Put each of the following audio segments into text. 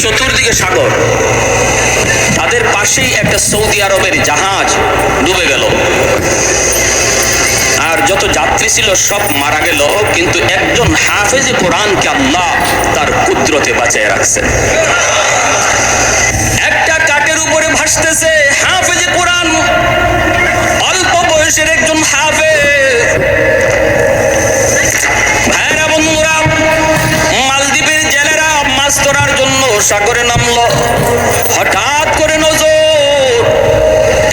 চতুর্দিকে সাগর, তাদের পাশেই একটা সৌদি আরবের জাহাজ ডুবে গেল, আর যত যাত্রী ছিল সব মারা গেল, কিন্তু একজন হাফেজে কোরআনকে আল্লাহ তার কুদরতে বাঁচিয়ে রাখছেন। একটা কাঠের উপরে ভাসতেছে হাফেজে কোরআন, অল্প বয়সের একজন হাফেজ। ভাইরা বন্ধুরা, মালদ্বীপের জেলেরা মাছ ধরার জন্য সাগরে নামলো। হঠাৎ করে নজর,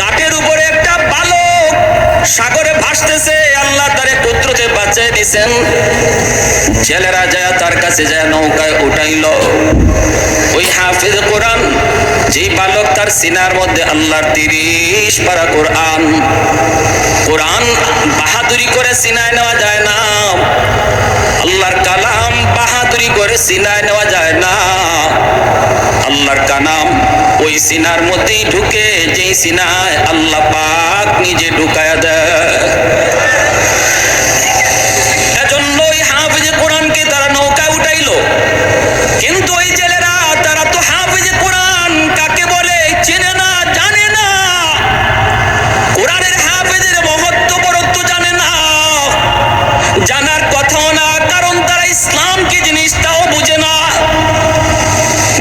কাঠের উপরে একটা বালক সাগরে ভাসতেছে, আল্লাহ তারে কুদরতে বাঁচিয়ে দিয়েছেন। জেলেরা যায় তার কাছে যায়, নৌকায় উঠাইল। ওই হাফেজ কোরআন, যেই বালক তার সিনার মধ্যে আল্লাহর 30 পারা কোরআন, কোরআন বাহাদুরি করে সিনায় নেওয়া যায় না, আল্লাহর কালাম বাহাদুরি করে সিনায় নেওয়া যায় না। আল্লাহর কালাম ওই সিনার মধ্যেই ঢুকে, যেই সিনায় আল্লাহ পাক নিজে ঢুকায়া দেয়। এজন্য ওই হাফেজে কোরআনকে তারা নৌকায় উঠাইলো। কিন্তু ওই জেলেরা, তারা তো হাফেজে কোরআন কাকে বলে চেনে না, জানে না। কোরআনের হাফেজের মহত্ব বরত্ব জানে না, জানার কথাও না, কারণ তারা ইসলাম কি জিনিস তাও বুঝে না।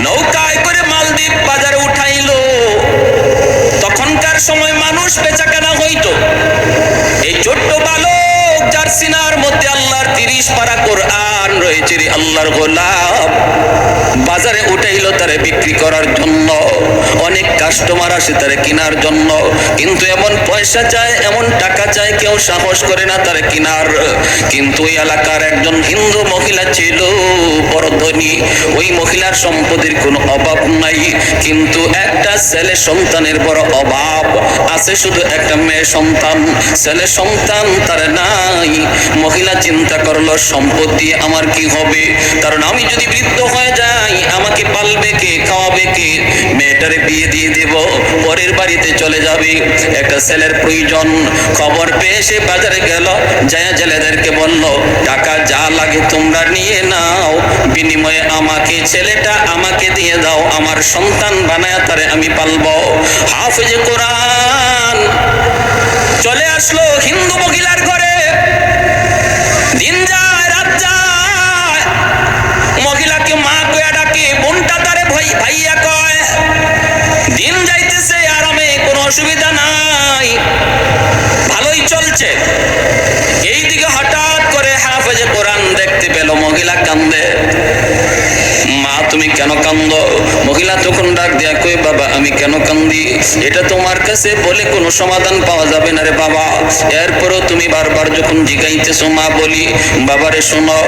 নৌকায় করে মালদ্বীপ বাজারে উঠাইলো। তখনকার সময় মানুষ বেচাকেনা হইতো। এই ছোট্ট বালক যার সিনার মধ্যে আল্লাহর 30 পারা কোরআন রয়েছে, রে আল্লাহর গোলাম, বাজারে উঠাইলো তারে বিক্রি করার জন্য। অনেক কাস্টমার আসে তারে কেনার জন্য, কিন্তু এমন পয়সা চায়, এমন টাকা চায়, কেউ সাহস করে না তারে কেনার। কিন্তু ওই এলাকার একজন হিন্দু মহিলা ছিল, বড় ধনী। ওই মহিলার সম্পদের কোনো অভাব নাই, কিন্তু একটা ছেলে সন্তানের বড় অভাব আছে, শুধু একটা মেয়ে সন্তান। ছেলে সন্তান তার নাই। মহিলা চিন্তা করলো, সম্পদ দিয়ে আমার কি হবে, কারণ আমি যদি বৃদ্ধ হয়ে যাই আমাকে পালবে কে, খাওয়াবে কে? মেয়েটারে বিয়ে দিয়ে দেব, পরের বাড়িতে চলে যাবে। একটা ছেলের প্রয়োজন। খবর পেয়ে সে বাজারে গেল, যায় জেলেদেরকে বলল, টাকা যা লাগে তোমরা নিয়ে নাও, বিনিময়ে আমাকে, ছেলেটা আমাকে দিয়ে দাও, আমার সন্তান বানায় তারে আমি পালবো। হাফেজে কোরআন চলে আসলো হিন্দু মহিলার ঘরে। দিন যায় রাত যায়, মহিলাকে মা কয়া ডাকে, বোনটা তারে ভাইয়া কয়। দিন যাইতেছে আরামে, কোনো অসুবিধা নাই, ভালোই চলছে। এইদিকে হঠাৎ করে হাফেজে কোরআন দেখতে পেল মহিলা কান্দে। মা তুমি কেন কান্দো? মহিলা তখন ডাক দেয়া কই, বাবা আমি কেন কান্দি এটা তোমার কাছে বলে কোনো সমাধান পাওয়া যাবে না রে বাবা। এরপরও তুমি বারবার যখন জিগাইতেছো, মা বলি, বাবারে শোনো,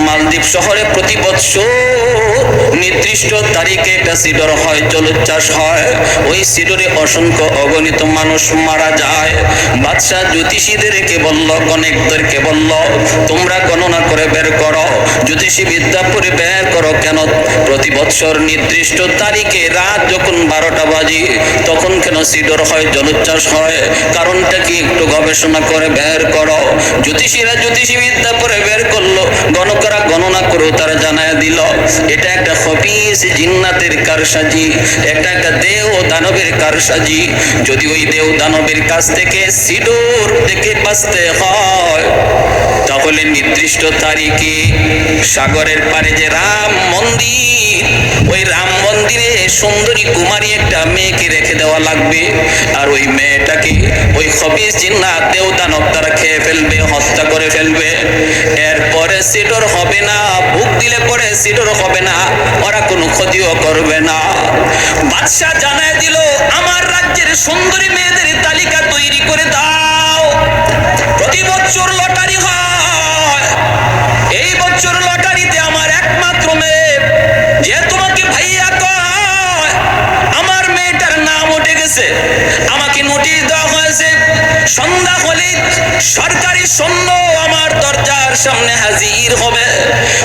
মালদ্বীপ শহরে প্রতি বছর নির্দিষ্ট তারিখে একটা সিডর হয়, জলোচ্ছ্বাস হয়। ওই সিডরে অসংখ্য অগণিত মানুষ মারা যায়। বাদশাহ জ্যোতিষীদেরকে বলল, গণকদেরকে বলল, তোমরা গণনা করে বের করো, জ্যোতিষী বিদ্যা করে বের করো, কেন প্রতি বছর নির্দিষ্ট তারিখে রাত যখন 12টা বাজে তখন কেন সিডর হয়, জলোচ্ছ্বাস হয়? কারণটা কি একটু গবেষণা করে বের করো। জ্যোতিষীরা জ্যোতিষী বিদ্যা করে বের করলো, গণকরা গণনা করে তারা জানায় দিল, এটা একটা খবিস জিন্নাতের কারসাজি, একটা দেও দানবের কারসাজি। যদি ওই দেও দানবের কাছ থেকে সিডর দেখে বাঁচতে হয়, তাহলে নির্দিষ্ট তারিখে সাগরের পারে যে রাম মন্দির, ওই রাম মন্দিরে সুন্দরী কুমারী একটা মেয়েকে রেখে দেওয়া লাগবে। আর ওই মেয়েটাকে ওই খবিস জিন্নাত দেও দানব তারা খেয়ে ফেলবে, হত্যা করে ফেলবে। এরপরে সিডর হবে না, ভুক দিলে পরে সিডর হবে না, ওরা কোনো ক্ষতিও করবে না। বাদশাহ জানায় দিল, আমার রাজ্যের সুন্দরী মেয়েদের তালিকা তৈরি করে দাও। প্রতি বছর লটারি হয়, এই বছর লটারিতে আমার একমাত্র মেয়ে, যে তোমাকে ভাইয়া কয়, আমার মেয়েটার নাম উঠে গেছে। আমাকে নোটিশ দেওয়া হয়েছে, সন্ধ্যা হলে সরকারি সৈন্য আমার দরজার সামনে হাজির হবে,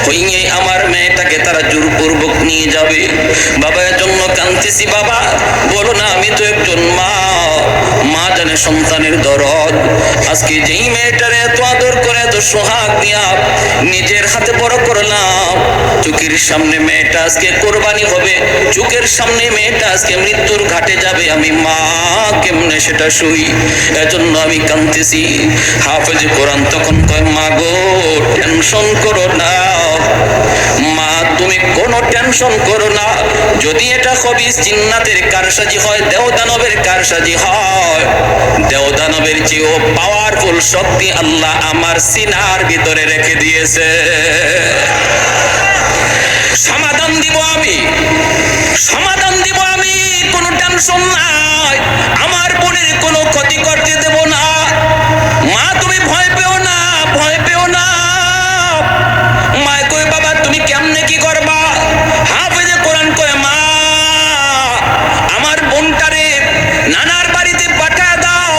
হইয়ে আমার মেয়েটাকে তারা জোরপূর্বক নিয়ে যাবে। বাবা এর জন্য কাঁদতেছি, বাবা বলো না, আমি তো একজন মা, মা জানে সন্তানের দরদ। আজকে যেই মেয়েটারে এত আদর করে এত সোহাগ দিয়া নিজের হাতে বড় করলাম, চোখের সামনে মেয়েটা আজকে কোরবানি হবে, চোখের সামনে মেয়েটা আজকে মৃত্যুর ঘাটে যাবে, আমি মা কেমনে সেটা সই? এজন্য আমি কাঁদতেছি। হাফেজ কোরআন তখন কয়, মা গো টেনশন করো না মা, তুমি কোনো টেনশন করো না। যদি এটা খবিস জিন্নাতের কারসাজি হয়, দেওদানবের কারসাজি হয়, দেওদানবের চেয়েও পাওয়ারফুল শক্তি আল্লাহ আমার সিনার ভিতরে রেখে দিয়েছে। সমাধান দিব আমি, সমাধান দিব আমি, কোনো টেনশন নাই। আমার বোনের কোনো ক্ষতি করতে দেব না। মা তুমি ভয় পেও না, ভয় পেও না। মা কই বাবা তুমি কেমনে কি করবা? হাফেজে কোরআন কয়, মা আমার বোনটারে নানার বাড়িতে পাঠায় দাও,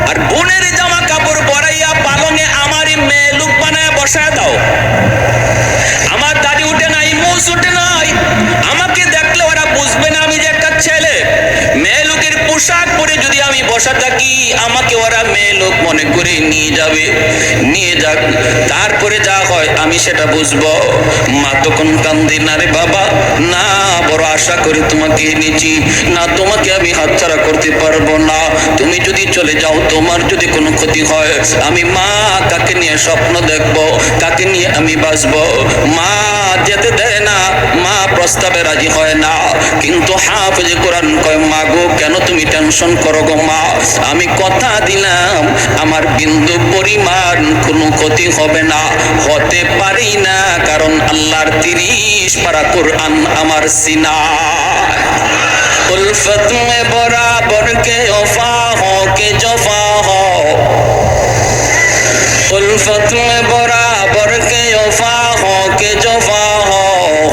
আর বোনের জামা কাপড় পরাইয়া পালনে আমারই মেয়ে লোক বানায় বসায় দাও। আমার দাদি উঠে নাই, মুস উঠে নাই, আমাকে দেখলে ওরা বুঝবে না আমি যে একটা ছেলে। মেয়ে লোকের পোশাক পরে যদি আমি বসা থাকি, আমাকে ওরা মেয়ে লোক মনে করে নিয়ে যাবে। নিয়ে যাক, তারপরে যা হয় আমি সেটা বুঝবো। মা তখন কান্দে, না রে বাবা না, বড় আশা করে তোমাকে এনেছি, না তোমাকে আমি হাতছাড়া করতে পারবো না। তুমি যদি চলে যাও, তোমার যদি কোনো ক্ষতি হয়, আমি মা কাকে নিয়ে স্বপ্ন দেখবো, কাকে নিয়ে আমি বাঁচবো? মা যেতে দেয় না, মা প্রস্তাবে রাজি হয় না। কিন্তু হাফেজ কোরআন কয়, মা গো কেন তুমি টেনশন করো গো মা, আমি কথা দিলাম আমার বিন্দু পরিমাণ কোনো ক্ষতি হবে না, হতে পারি না, কারণ আল্লাহর 30 পারা কোরআন আমার সিনায়। উলফত মে বরাবর কে ওফা হো কে জফা হো, उल्फत में बराबर के वफा हो के जफा हो,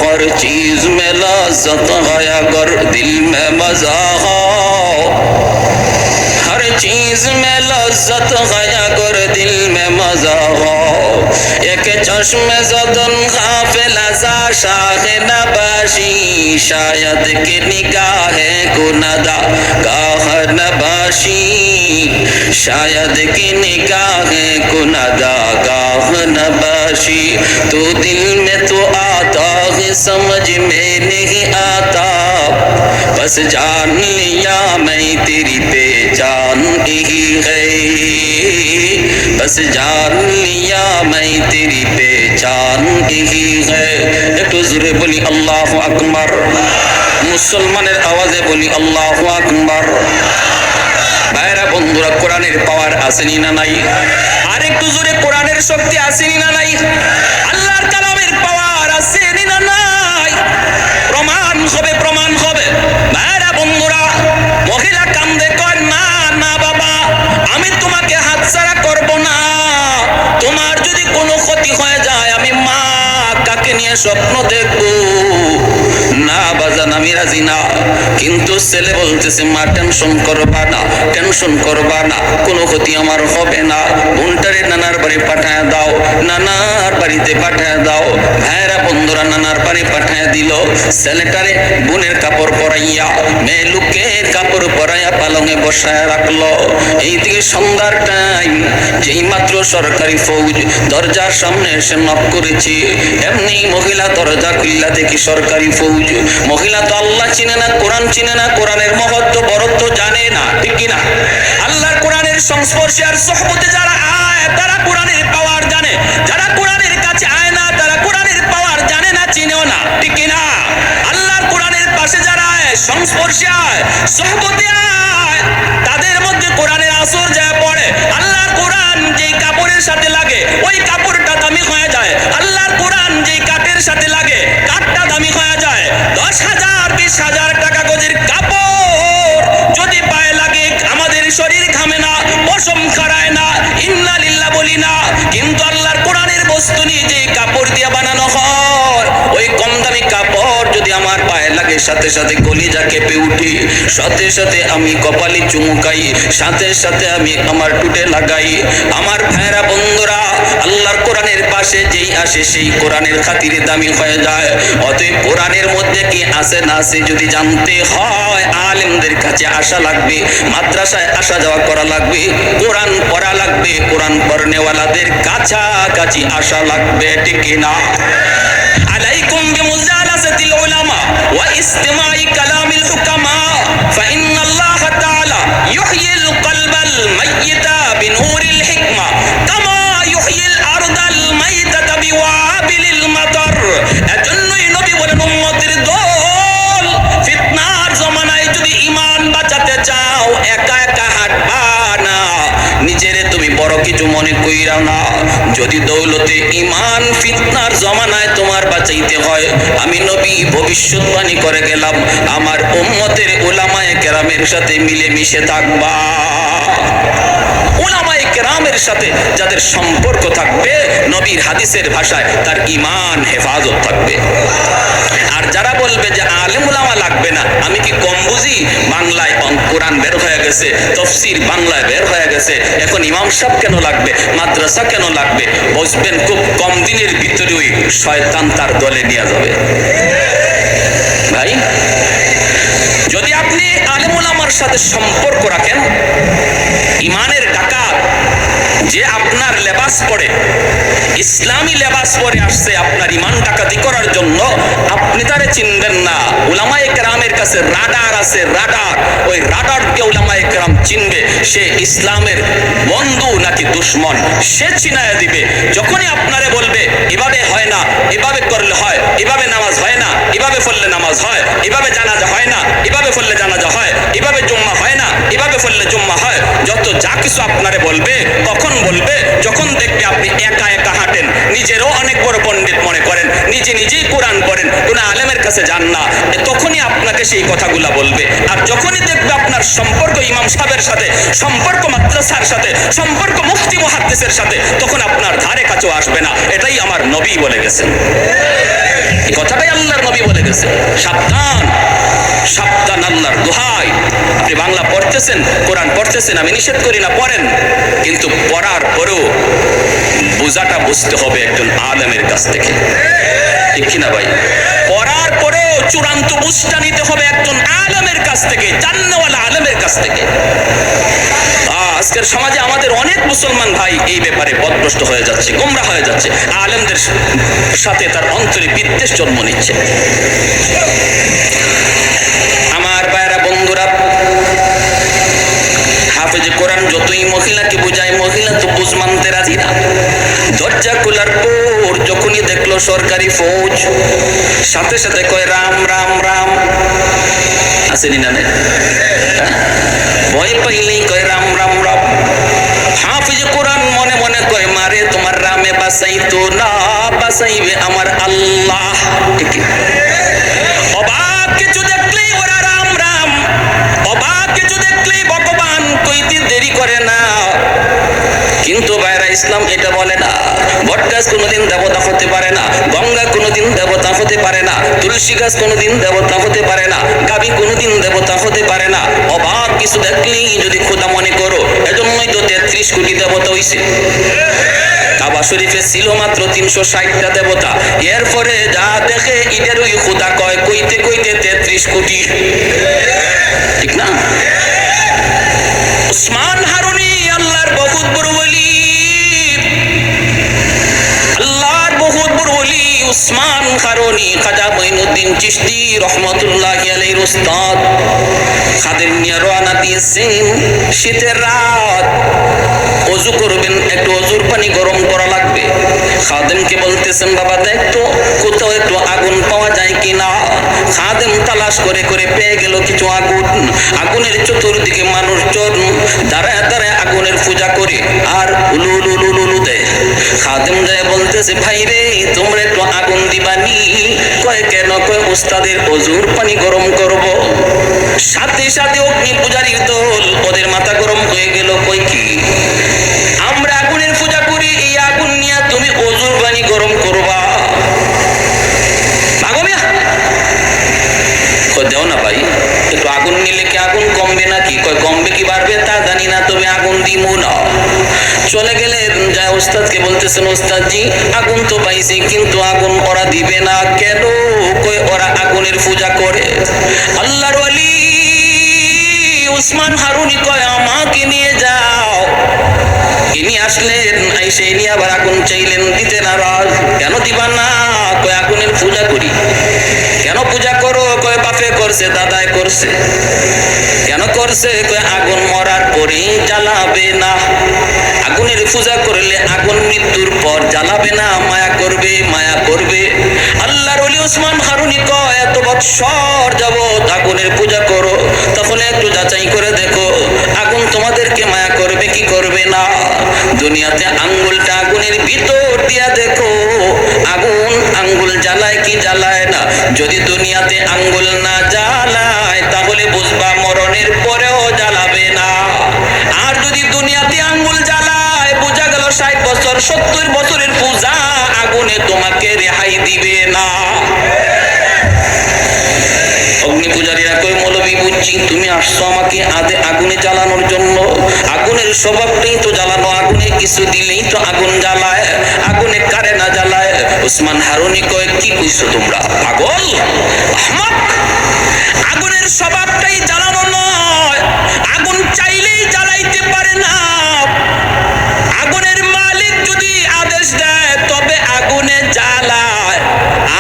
हर चीज में लज्जत है अगर दिल में मजा हो, हर चीज में लज्जत है अगर दिल में मजा हो। एक चश्मे ज़दन गाफिल अज़ा शाह नबाशी, शायद कि निगाहे गुनदा गाह नबाशी, शायद कि निगाहे गुनदा गाह नबाशी। तो दिल में तो आता है समझ में नहीं आता, बस जान लिया मैं तेरी पहचान यही है, बस जान लिया मैं तेरी पहचान यही है। একটু জোরে বলি আল্লাহু আকবার, মুসলমানের আওয়াজে বলি আল্লাহু আকবার। ভাইরা বন্ধুরা, কোরআনের পাওয়ার আসেনি না নাই? আর একটু জোরে, কোরআনের শক্তি আসেনি না নাই? আল্লাহর কালামের পাওয়ার আসেনি না নাই? প্রমাণ হবে, প্রমাণ হবে। ভাইরা বন্ধুরা, মহিলা কান্দে কয়, না না বাবা আমি তোমাকে হাতছাড়া করব না, তোমার যদি কোনো ক্ষতি হয়ে যায় আমি মা কাকে নিয়ে স্বপ্ন দেখব? না বাজান আমি রাজি না। কিন্তু ছেলে বলতেছে, মা টেনশন করবা না, টেনশন করবা না, কোনো ক্ষতি আমার হবে না, বোনটারে নানার বাড়ি পাঠায় দাও, নানার বাড়িতে পাঠায় দাও। ভাইরা বন্ধুরা, নানার বাড়ি পাঠায় দিল। ছেলেটারে বোনের কাপড় পরাইয়া, মেয়ে লোকের কাপড় পরাইয়া পালঙে বসায় রাখলো। এইদিকে সন্ধ্যার টাইম, যেই মাত্র সরকারি ফৌজ দরজার সামনে এসে নক করেছে, এমনি মহিলা দরজা খুললা দেখি সরকারি ফৌজ। মহিলা তো আল্লাহ চিনে না, কোরআন চিনে না, কোরআনের মহত্ব বরত্ব জানে না, ঠিক কিনা? আল্লাহর কোরআনের সংস্পর্শে আর সোহবতে যারা আয় তারা কোরআনের পাওয়ার জানে, যারা কোরআনের কাছে আয় না তারা কোরআনের পাওয়ার জানে না, চিনেও না, ঠিক কিনা? আল্লাহর কোরআনের পাশে যারা আয়, সংস্পর্শে আয়, সোহবতে আয়, তাদের মধ্যে কোরআনের আসর যায় পড়ে। আল্লাহর কোরআন যেই কাপড়ের সাথে লাগে ওই কাপড়টা দামি হয়ে যায়, আল্লাহর কোরআন যেই কাঠের সাথে লাগে কাঠটা দামি হয়ে যায়। 10,000 20,000 টাকা গজের কাপড় যদি পায়ে লাগে আমাদের শরীর ঘামে না, পশম খাড়ায় না, ইন্না লিল্লাহ বলি না। কিন্তু আল্লাহর কোরআনের বস্তু নিয়ে যে কাপড় দিয়ে বানানো হয়, ওই কম দামি কাপড় যদি আমার পায়ে লাগে সাথে সাথে কলিজা কেঁপে উঠি, সাথে সাথে আমি কপালে চুমুকাই, সাথে সাথে আমি আমার টুটে লাগাই। আমার ভাইরা বন্ধুরা, আল্লাহর কোরআনের যেই আসে সেই কোরআনের খাতিরে দামি হয়ে যায়। অতএব কোরআনের মধ্যে কি আছে না আছে যদি জানতে হয়, আলেমদের কাছে আসা লাগবে, মাদ্রাসায় আসা যাওয়া করা লাগবে, কোরআন পড়া লাগবে, কোরআন পড়নেওয়ালাদের কাছাকাছি আসা লাগবে, ঠিক কিনা? আলাইকুম বিমুজালাসাতিল উলামা ওয়া ইসতিমাই কালামিল হুকামা ফাইন্নাল্লাহ তাআলা ইউহয়িল কলবাল মাইয়িতা বিনূরিল হিকমা কামা ইউহয়িল আরদাল মাইতাতা বিওয়াবিলিল মাতার। এজন্যই নবী বলেন, উম্মতের দল, ফিতনার জমানায় যদি ঈমান বাঁচাতে চাও একা একা হাঁটবা না, নিজেরে তুমি বড় কিছু মনে কইরা না। যদি দৌলতে ঈমান ফিতনার জমানায় তোমার বাঁচাইতে হয়, আমি নবী ভবিষ্যৎবাণী করে গেলাম, আমার উম্মতের উলামায়ে কেরামের সাথে মিলে মিশে থাকবা। উলামায়ে কেরামের সাথে যাদের সম্পর্ক থাকবে, নবীর হাদিসের ভাষায় তার ঈমান হেফাজত থাকবে। আর যারা বলবে যে আলেম উলামা লাগবে না, আমি কি কম বুঝি, বাংলায় কোরআন বের হয়ে গেছে, তাফসীর বাংলায় বের হয়ে গেছে, এখন ইমাম সাহেব কেন লাগবে, মাদ্রাসা কেন লাগবে, বুঝবেন খুব কম দিনের ভিতরেই শয়তান তার দলে নিয়ে যাবে। ভাই, যদি আপনি আলেম উলামার সাথে সম্পর্ক রাখেন, ইমানের ডাকাত যে আপনার লেবাস পরে, ইসলামী লেবাস পরে আসছে আপনার ইমান ডাকাতি করার জন্য, আপনি তারে চিনবেন না। উলামায়ে কেরামের কাছে রাডার আছে, রাডার, ওই রাডার দিয়ে উলামায়ে কেরাম চিনবে সে ইসলামের বন্ধু নাকি দুশমন, সে চিনায়া দিবে। যখনই আপনারে বলবে এভাবে হয় না, এভাবে করলে হয়, এভাবে নামাজ হয় না, এভাবে পড়লে নামাজ হয়, এভাবে জানাজা হয় না, এভাবে পড়লে জানাজা হয়, এভাবে জুম্মা হয় না, এভাবে পড়লে জুম্মা হয়, যত যা কিছু আপনারে বলবে, কখন বলবে? যখন দেখবে আপনি একা একা হাঁটেন, নিজেরও অনেক বড় পণ্ডিত মনে করেন, নিজে নিজেই কোরআন পড়েন, কোনো আলেমের কাছে যান না, তখনই আপনাকে সেই কথাগুলা বলবে। আর যখনই দেখবে আপনার সম্পর্ক ইমাম সাহেবের সাথে, সম্পর্ক মাদ্রাসার সাথে, সম্পর্ক মুফতি মুহাদ্দিসের সাথে, তখন আপনার ধারে কাছেও আসবে না। এটাই আমার নবী বলে গেছেন, এই কথাটাই আল্লাহর নবী বলে গেছে। সাবধান, সাবধান, আল্লাহর দোহাই। আপনি বাংলা পড়তেছেন, কোরআন পড়তেছেন, আমি নিষেধ করি না, পড়েন, কিন্তু পড়ার পরেও বোঝাটা বুঝতে হবে একজন আলেমের কাছ থেকে, ঠিক কিনা ভাই? পড়ার পরেও চূড়ান্ত বুঝটা নিতে হবে একজন আলেমের কাছ থেকে, জান্নাওয়ালা আলেমের কাছ থেকে। আজকের সমাজে আমাদের অনেক মুসলমান ভাই এই ব্যাপারে পথভ্রষ্ট হয়ে যাচ্ছে, গোমরা হয়ে যাচ্ছে, আলেমদের সাথে তার অন্তরে বিদ্বেষ জন্ম নিচ্ছে। আমার ভাইরা, বন্ধুরা, হাফেজে কোরআন যতই মহিলাকে বুঝায়, মহিলা তো বুঝ মানতে রাজি না। দরজা খোলার পর যখনই দেখলো সরকারি ফৌজ, সাথে সাথে কয় রাম রাম রাম, আসেনি না? ভয় পাইলেই কয় রাম রাম রাম। হাফেজে কোরআন মনে মনে কয়, মারে তোমার রামে বাঁচাইতো না, বাঁচাইবে আমার আল্লাহ। ঠিক, অবাক কিছু দেখলেই ওরা রাম রাম, অবাক কিছু দেখলেই ভগবান কইতে দেরি করে না। কিন্তু ভাইরা, ইসলাম এটা বলে না। বটগাছ কোনোদিন দেবতা হতে পারে না, গঙ্গা কোনোদিন দেবতা হতে পারে না, তুলসী গাছ কোনোদিন দেবতা হতে পারে না, গাভী কোনোদিন দেবতা হতে পারে না। অবাক কিছু দেখলেই যদি খোদা মনে করো, এজন্যই তো 33 কোটি দেবতা হইছে। কাবা শরীফে ছিল মাত্র 360টা দেবতা, এরপরে যা দেখে ঈদের ওই খোদা কয়, কইতে কইতে 33 কোটি, ঠিক না? উসমান হারুনি আল্লাহর বহুত বড় ওলি, আল্লাহর বহুত বড় ওলি উসমান হারুনি, খাজা মঈনুদ্দিন চিশতি রহমাতুল্লাহি আলাইহির উস্তাদ। খাদেম নিয়ে রওনা দিয়েছেন, শীতের রাত, ওযু করবেন, একটু ওযুর পানি গরম করা লাগবে। খাদেমকে বলতেছেন, বাবা দেখ তো কোথাও একটু আগুন পাওয়া যায় কিনা। খাদেম তালাশ করে করে পেয়ে গেল কিছু আগুন। আগুনের চতুর্দিকে মানুষজন দাঁড়ায় দাঁড়ায় আগুনের পূজা করে আর উলু উলু উলু উলু দেয়। খাদেম যায় বলতেছে, ভাই রে, তোমরা একটু আগুন দিবানি? কয় কেন? কয় উস্তাদের ওযুর পানি গরম করব। সাথে সাথে অগ্নি পূজারীর দল, ওদের মাথা গরম হয়ে গেল। কই কি, আমরা আগুনের পূজা করি, এই আগুন নিয়ে তুমি ওযুর পানি গরম করবা? দেও না ভাই, একটু আগুন নিলে কি আগুন কমবে নাকি? কয় কমবে কি বাড়বে তা জানি না, তবে আগুন দিমু না। চলে গেলেন, যায় উস্তাদকে বলতেছেন, উস্তাদ জি আগুন তো পাইছে, কিন্তু আগুন ওরা দিবে না কেন? কই ওরা আগুনের পূজা করে। আল্লাহর ওয়ালি উসমান হারুনি কয়, আমাকে নিয়ে যাও। ইনি আসলেন, আইসে ইনি আবার আগুন চাইলেন, দিতে নারাজ। কেন দিবা না? কয় আগুনের পূজা করি। কেন পূজা করো? কয় বাপে করছে, দাদায় করছে। কেন করছে? কয় আগুন মরার পরেই জ্বালাবে না। আগুনের পূজা করলে আগুন মৃত্যুর পর জ্বালাবে না, মায়া করবে, মায়া করবে। আল্লাহর ওলি উসমান হারুনি কয়, এত বৎসর যাবত আগুনের পূজা করো, তাহলে একটু যাচাই করে দেখো আগুন তোমাদেরকে মায়া করবে কি করবে না। দুনিয়াতে আঙ্গুলটা আগুনের ভিতর দিয়া দেখো, আগুন আঙ্গুল জ্বালায় কি জ্বালায় না। যদি দুনিয়াতে আঙ্গুল না জ্বালায় তাহলে বুঝবা মরণের পরেও জ্বালাবে না। আর যদি দুনিয়াতে আঙ্গুল জ্বালায়, বোঝা গেল 60 বছর 70 বছরের পূজা আগুনে তোমাকে রেহাই দিবে না। অগ্নি পূজারীরা কই, মৌলবী বুঝছি তুমি আসছো আমাকে আগুনে জ্বালানোর জন্য। আগুনের স্বভাবটাই তো জ্বালানো, আগুনে কিছু দিলেই তো আগুন জ্বালায়, আগুনে কারে না জ্বালায়। উসমান হারুনি কয়, কি কইছো তোমরা পাগল আহমক? আগুনের স্বভাবটাই জ্বালানো নয়, আগুন চাইলেই জ্বালাইতে পারে না। আগুনের মালিক যদি আদেশ দেয় তবে আগুনে জ্বালায়,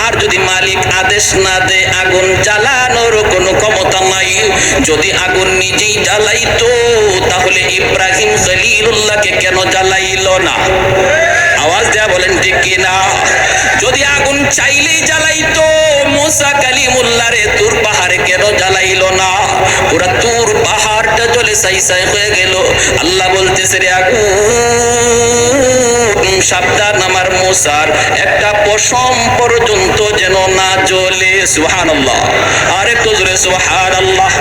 আর যদি মালিক আদেশ না দেয় আগুন জ্বালানোর কোনো ক্ষমতা নাই। যদি আগুন নিজেই জ্বালাইতো তাহলে ইব্রাহিম খলিলুল্লাহকে কেন জ্বালাইলো না? আওয়াজ দেয়া বলেন ঠিক কিনা? যদি আগুন চাইলেই জ্বালাইতো মুসা কালিমুল্লাহরে তুর পাহাড়ে কেন জ্বালাইলো না? পুরা তুর পাহাড়টা জ্বলে ছাই ছাই হয়ে গেল। আল্লাহ বলতেছে, রে আগুন সাবধান, আমার মুসার একটা পশম পর্যন্ত যেন না জ্বলে। সুবহানাল্লাহ, আরেকটু জোরে সুবহানাল্লাহ।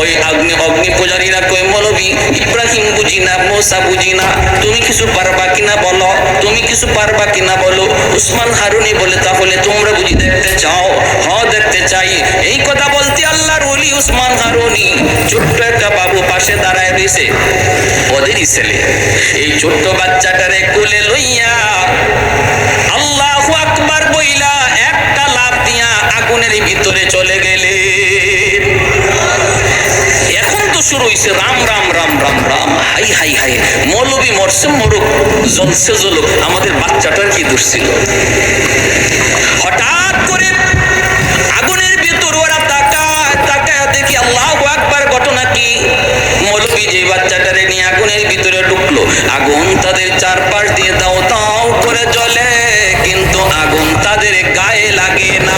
ওই অগ্নি পূজারীরা কই, মৌলবী ইব্রাহিম বুঝি না, মুসা বুঝি না, তুমি কিছু পারবা কিনা বলো, তুমি কিছু পারবা কিনা বলো। উসমান হারুনি বলে, তাহলে তোমরা বুঝি দেখতে চাও? হ্যাঁ দেখতে চাই। এই কথা বলতে আল্লাহর ওলি উসমান হারুনি ছোট্ট একটা বাবু পাশে দাঁড়ায় রয়েছে, ওদেরই ছেলে। এই ছোট্ট বাচ্চাটারে কোলে লইয়া আল্লাহু আকবার বইলা একটা লাফ দিয়া আগুনের ভিতরে চলে গেলে। এখন তো শুরু হইছে Ram Ram Ram Ram Ram, high high high, মৌলবী মরছে মরুক, জ্বলছে জ্বলুক, আমাদের বাচ্চাটার কি দোষ ছিল? হঠাৎ করে আগুনের ভিতর ওরা তাকায় তাকায় দেখি আল্লাহু আকবার, ঘটনা কি? মৌলবী যে বাচ্চাটারে নিয়ে আগুনের ভিতরে ঢুকলো, আগুন তাদের চারপাশ দিয়ে দাও দাও করে জ্বলে, কিন্তু আগুন তাদের গায়ে লাগে না।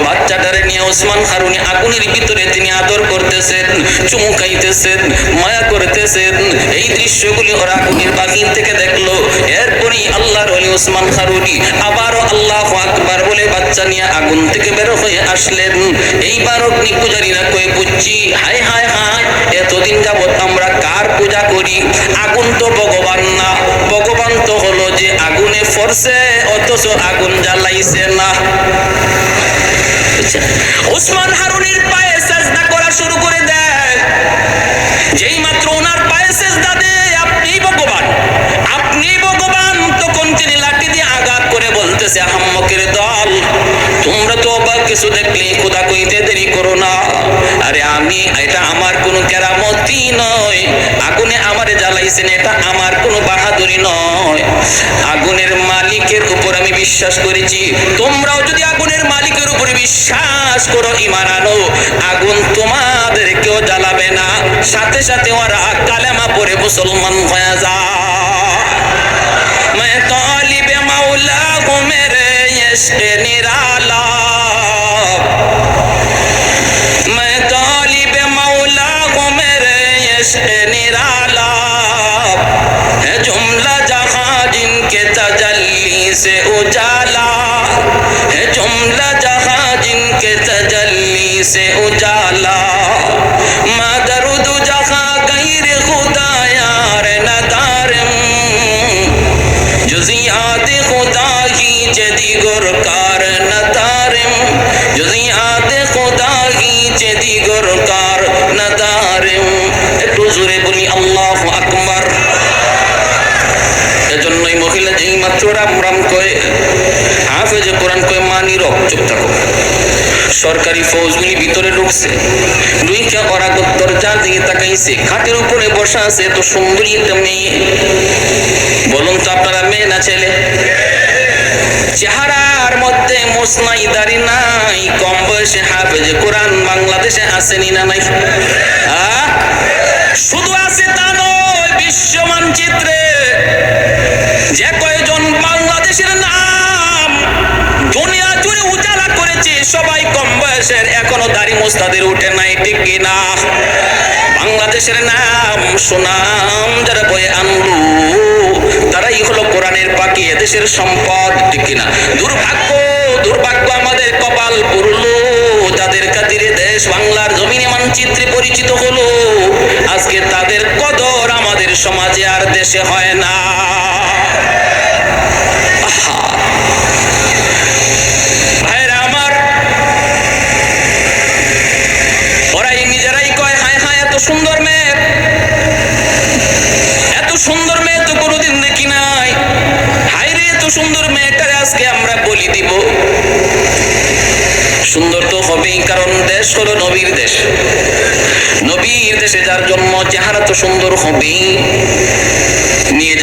বাচ্চাটারে নিয়ে ওসমান হারুনি আগুনের ভিতরে তিনি আদর করতেছেন, চুমকাইতেছেন, মায়া করতেছেন। এই দৃশ্যগুলি ওরা আগুনের বাহির থেকে দেখলো। এরপরই আল্লাহর ওলি ওসমান হারুনি আবারও আল্লাহু আকবার বলে বাচ্চা নিয়ে আগুন থেকে বের হয়ে আসলেন। এইবার অগ্নি পূজারীরা কয়ে, বুঝছি, হায় হায় হায়, এতদিন যাবত আমরা কার পূজা করি? আগুন তো ভগবান না, ভগবান তো হলো যে আগুনে ফরছে অথচ আগুন জ্বালাইছে না। ওসমান হারুনির পায়ে সেজদা করা শুরু করে দেয়। যেই মাত্র ওনার পায়ে সেজদা দেয়, আপনি ভগবান, আপনি ভগবান, তখন তিনি লাঠি দিয়ে আঘাত করে বলতেছে, আহম্মকের দল, তোমরা তো অবাক কিছু দেখলে খোদা কইতে দেরি করো না। আরে আমি, এটা আমার কোনো কেরামতি নয়, আগুনে আমারে জ্বালাইছেন, এটা আমার কোনো বাহাদুরি নয়। আগুনের মালিকের উপর আমি বিশ্বাস করেছি। তোমরাও যদি আগুনের মালিকের উপর বিশ্বাস করো, ঈমান আনো, আগুন তোমাদের কেউ জ্বালাবে না। সাথে সাথে ওরা কালেমা পড়ে মুসলমান হয়ে যায়। मैं तालिब मौला हूँ मेरे इश्क़ निराला, मैं तालिब मौला हूँ मेरे इश्क़ निराला, है जुमला जहाँ जिनके तजल्ली से उजाला, है जुमला जहाँ जिनके तजल्ली से उजाला, मैं दरुद जहाँ गैर खुदा यार नदारम, जुज़ियात खुदा ही जदीगर कार नदारम, जुज़ियात खुदा ही जदीगर कार नदारम। একটু জোরে বলি আল্লাহু আকবার। কয়, হাফেজে কোরআন কয়, মানি রক, চুপ থাকো। সরকারি ফৌজগুলি ভিতরে ঢুকছে, দুইটা ওরা দরজার দিকে তাকাইছে, খাটের উপরে বসা আছে এত সুন্দরী একটা মেয়ে। বলুন তো আপনারা মেয়ে না ছেলে? চেহারার মধ্যে মোছ নাই, দাড়ি নাই, কম বয়সে হাফেজে কোরআন বাংলাদেশে আসেনি না নাই? শুধু আছে তা নয়, বিশ্ব মানচিত্রে যে কয়জন বাংলাদেশের নাম দুনিয়া জুড়ে উজালা করেছে সবাই কম বয়সের, এখনো দাড়ি মোছ তাদের উঠে নাই, ঠিক কিনা? বাংলাদেশের নাম সুনাম যারা বয়ে আনলো তারাই হলো কোরআনের পাখি, এদেশের সম্পদ, ঠিক কিনা? দুর্ভাগ্য আমাদের কপাল পুরলো, যাদের খাতিরে দেশ বাংলার জমিনে মানচিত্রে পরিচিত হলো, আজকে তাদের কদর আমাদের সমাজে আর দেশে হয় না। ভাইরা আমার, ওরাই নিজেরাই কয়, হায় হায় এত সুন্দর মেয়ে, এত সুন্দর মেয়ে তো কোনোদিন দেখি নাই, হায় রে এত সুন্দর মেয়েটারে আজকে আমরা বলি দিব। সুন্দর তো হবেই, কারণ দেশ হলো নবীর দেশ, নবীর দেশে যার জন্ম, চেহারা তো সুন্দর হবেই। নিয়ে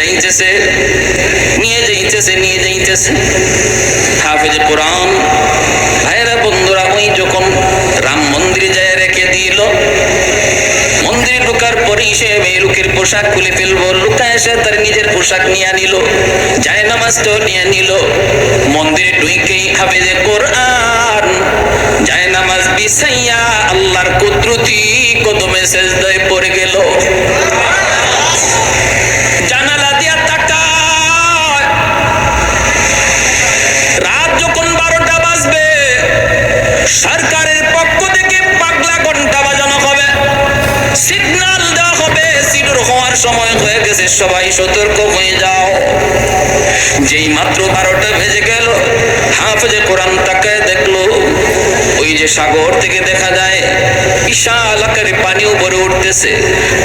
যাইতেছে হাফেজে কোরআন। ভাইরা বন্ধুরা, ওই যখন রাম মন্দিরে যায় রেখে দিল, মন্দিরে ঢোকার পরেই সে লোকের পোশাক খুলে ফেলবো, লোকা এসে তার নিজের পোশাক নিয়ে নিল, যায় নামাজটাও নিয়ে নিল। মন্দিরে ঢুকেই হাফেজে কোরআন যায় নামাজ বিছাইয়া আল্লাহর কুদরতি কদমে সেজদায় পড়ে গেল। জানালা দিয়া তাকায়, রাত যখন 12টা বাজবে, সরকারের পক্ষ থেকে পাগলা ঘন্টা বাজানো হবে, সিগন্যাল দেওয়া হবে, সিডুর হওয়ার সময় হয়ে গেছে, সবাই সতর্ক হয়ে যাও। যেই মাত্র 12টা বেজে গেল, হাফেজে কোরআন তাকায় দেখলো, ওই যে সাগর থেকে দেখা যায় বিশাল আকারে পানি উপরে উঠতেছে,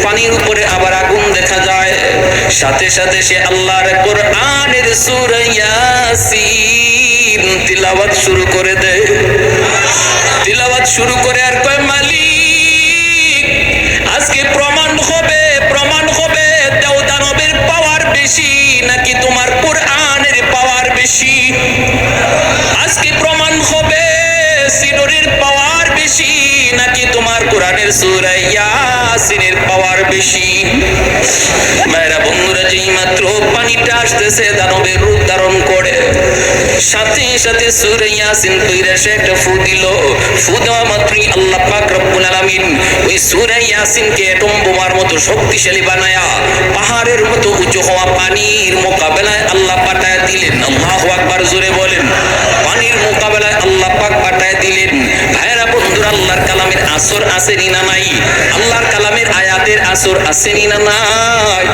পানির উপরে আবার আগুন দেখা যায়। সাথে সাথে সে আল্লাহর কোরআনের সূরা ইয়াসিন তিলাওয়াত শুরু করে দেয়। তিলাওয়াত শুরু করে আর কয়, মালিক আজকে প্রমাণ হবে দেও দানবের পাওয়ার বেশি নাকি তোমার কোরআনের পাওয়ার বেশি। আজকে প্রমাণ হবে সিডরের পাওয়ার বেশি নাকি তোমার কোরআনের সূরা ইয়াসিনের পাওয়ার বেশি। ভাইরা বন্ধুরা, যেই মাত্র পানিটা আসতেছে দানবের রূপ ধারণ করে, সাথে সাথে সূরা ইয়াসিন কইরা সে একটা ফু দিল। ফু দেওয়া মাত্রই আল্লাহ পাক রব্বুল আলামিন ওই সূরা ইয়াসিনকে এটম বোমার মতো শক্তিশালী বানায়া পাহাড়ের মতো উঁচু হওয়া পানির মোকাবেলায় আল্লাহ পাঠায় দিলেন। আল্লাহু আকবার, জোরে বলেন। পানির মোকাবেলায় আল্লাহ পাক পাঠায় দিলেন। ভাইরা বন্ধুরা, আল্লাহর কালামের আসর আসেনি না নাই? আল্লাহর কালামের আয়াতের আসর আসেনি না নাই?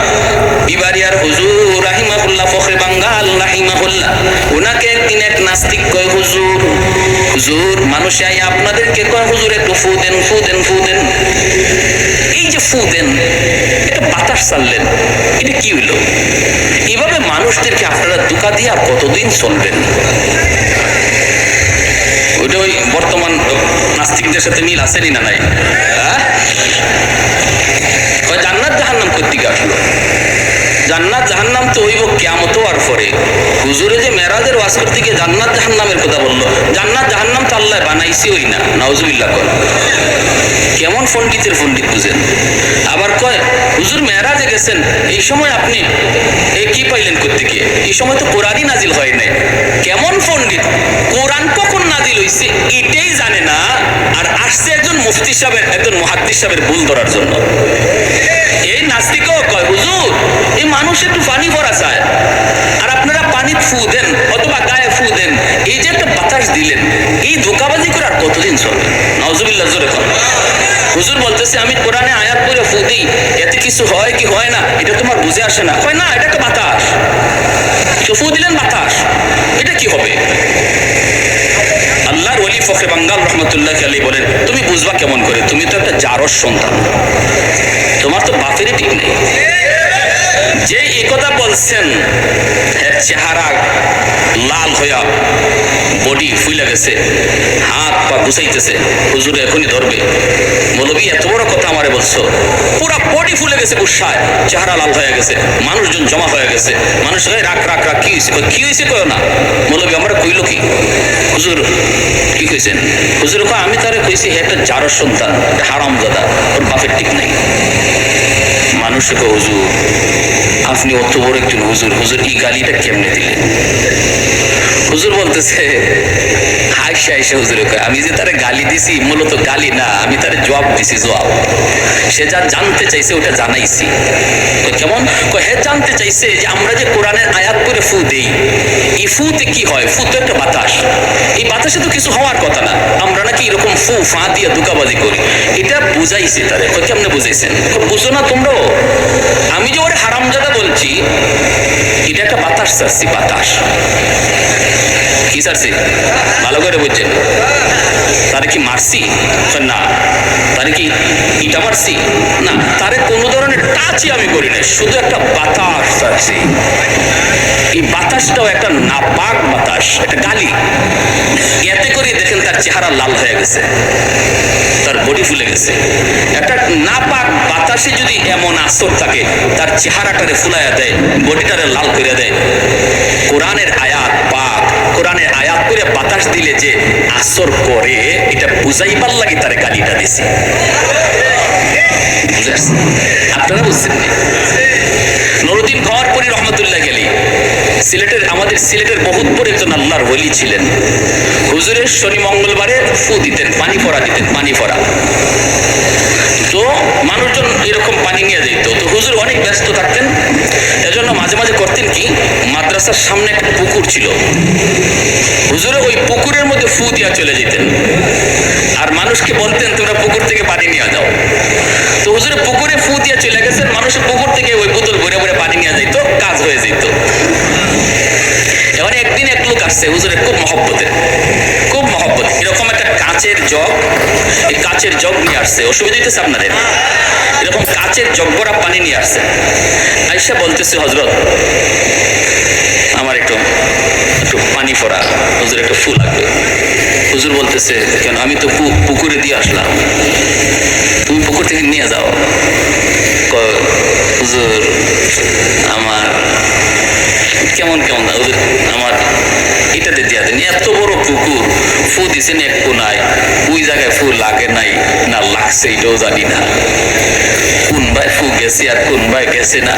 বিবারিয়ার হুজুর রাহিমাহুল্লাহ, ফখরে বাঙ্গাল রাহিমাহুল্লাহ, ওনাকে একদিন এক নাস্তিক কয়, হুজুর মানুষে আই আপনাদেরকে কয়, হুজুর একটু ফু দেন। এই যে ফু দেন, এটা বাতাস চাললেন, এটা কি হইল? এভাবে মানুষদেরকে আপনারা ধোঁকা দিয়ে আর কতদিন চলবেন? ওইটা ওই বর্তমান নাস্তিকদের সাথে মিল আসেনি না নাই? জান্নাত জাহান্নাম কোত্থেকে আসলো? জান্নাত জাহান্নাম তো হইব কিয়ামত হওয়ার পরে। হুজুরে যে মেরাজের ওয়াজ করতে গিয়ে জান্নাত জাহান্নামের কথা বললো, জান্নাত জাহান্নাম তো আল্লাহ বানাইছি ওই না, নাউজুবিল্লাহ কর। কেমন পণ্ডিতের পণ্ডিত বুঝেন। আবার কয়, হুজুর মেরাজে গেছেন, এই সময় আপনি কি পাইলেন করতে গিয়ে? এই সময় তো কোরআনই নাজিল হয় নাই। কেমন পণ্ডিত, কোরআন কখন নাজিল হইছে এটাই জানে না, আর আসছে একজন মুফতি সাহেবের, একজন মুহাদ্দিস সাহেবের ভুল ধরার জন্য। এই নাস্তিকও কয়, হুজুর এই মানুষ একটু পানি ভরা চায়, আর আপনারা পানি ফু দেন অথবা গায়ে ফু দেন, এই যে একটা বাতাস দিলেন, এই ধোঁকাবাজি করে আর কতদিন চলবে? নাউজুবিল্লাহ, জোরে কর। হুজুর বলতেছে, আমি কোরআনে আয়াত পড়ে ফু দিই, এতে কিছু হয় কি হয় না এটা তোমার বুঝে আসে না। কয় না, এটা একটা বাতাস, তো ফু দিলেন বাতাস, এটা কি হবে? আল্লাহর ওলি ফখরে বাঙ্গাল রহমতুল্লাহ আলাইহি বলেন, তুমি বুঝবা কেমন করে? তুমি তো একটা জারজ সন্তান, তোমার তো বাপেরই ঠিক নেই। যে এই কথা বলছেন এর চেহারা লাল হইয়া বডি ফুলে গেছে, হাত পা গুছাইতেছে, হুজুর এখনই ধরবে। মৌলবী এত বড় কথা আমারে বলছো? পুরা বডি ফুলে গেছে গুসায়, চেহারা লাল হয়ে গেছে, মানুষজন জমা হয়ে গেছে। মানুষ রাখ রাখ রাখ, কি হয়েছে? কি হয়েছে কয় না। মৌলবী আমরা কইল কি? হুজুর কি কইছেন? হুজুর কয় আমি তারে কইছি একটা জারর সন্তান, হারামজাদা, ওর বাপের ঠিক নাই। মানুষকে হুজুর আপনি অত বড় একজন হুজুর, হুজুর এই গালিটা কেমনে দিলেন? হুজুর বলতেছে আইসা আইসা হুজুর আমি যে তারে গালি দিছি মূলত গালি না, আমি তারে জবাব দিছি, জবাব। সে যা জানতে চাইছে ওটা জানাইছি। কেমন? হে জানতে চাইছে যে আমরা যে কোরআনের আয়াত করে ফু দেই, এই ফুতে কি হয়? ফু তো একটা বাতাস, এই বাতাসে তো কিছু হওয়ার কথা না, আমরা নাকি এরকম ফু ফা দিয়ে দুকাবাজি করি। এটা বুঝাইছি তারে। কেমনে বুঝাইছেন? বুঝো না তোমরাও? আমি যে ওরে হারামজাদা বলছি, এটা একটা বাতাস ছাড়ছি, বাতাস। কি ছাড়ছি? ভালো করে বুঝছেন? তারে কি মারছি? না। তারে কি ইটা মারছি? না। তারে কোনো ধরনের টাচই আমি করি না, শুধু একটা বাতাস ছাড়ছি। এই বাতাসটাও একটা নাপাক বাতাস, একটা গালি। এতে করে দেখেন তার চেহারা লাল হয়ে গেছে, তার বডি ফুলে গেছে। একটা নাপাক বাতাসে যদি এমন আসর থাকে, তার চেহারাটারে ফুলাইয়া দেয়, বডিটারে লাল করে দেয়। কোরআনের আয়াত পাক, কোরআনের আয়াত করে বাতাস দিলে যে আসর করে, এটা বুঝাইবার লাগে তারে গালিটা দিছি। আপনারা বুঝছেন? নুরুদ্দিন ঘরপুরি রহমতুল্লাহ গেলি সিলেটের, আমাদের সিলেটের বহুতপুর একজন আল্লাহর ওলি ছিলেন। হুজুরের শনি মঙ্গলবারে ফু দিতেন, পানি ফোড়া দিতেন, পানি ফোড়া। তো মানুষজন এরকম পানি নিয়ে যেত, তো হুজুর অনেক ব্যস্ত থাকতেন। এজন্য মাঝে মাঝে করতেন কি, মাদ্রাসার সামনে একটা পুকুর ছিল, হুজুরে ওই পুকুরের মধ্যে ফু দিয়া চলে যেতেন, আর মানুষকে বলতেন তোমরা পুকুর থেকে পানি নিয়ে যাও। তো হুজুরে পুকুরে ফু দিয়া চলে গেছেন, মানুষের পুকুর থেকে ওই বোতল ভরে ভরে পানি নিয়ে যেত, কাজ হয়ে যেত। এবার একদিন এক লোক আসছে, হুজুরের খুব মহব্বতের, খুব মহব্বত, এরকম একটা কাচের জগ, এই কাচের জগ নিয়ে আসছে। অসুবিধা হইতেছে আপনাদের? এরকম কাচের জগ ভরা পানি নিয়ে আসছে। আইসা বলতেছে হযরত আমার একটু পানি ফোড়া, হুজুর একটু ফু লাগবে। হুজুর বলতেছে কেন? আমি তো পুকুরে দিয়ে আসলাম, তুমি পুকুর থেকে নিয়ে যাও। হুজুর আমার কেমন কেমন না, হুজুর আমার এটাতে দিয়া দেন। এত বড় পুকুর, ফু দিছেন এক কোনায়, ওই জায়গায় ফু লাগে নাই না লাগছে এটাও জানি না, কোন ভাই ফু গেছে আর কোন ভাই গেছে না,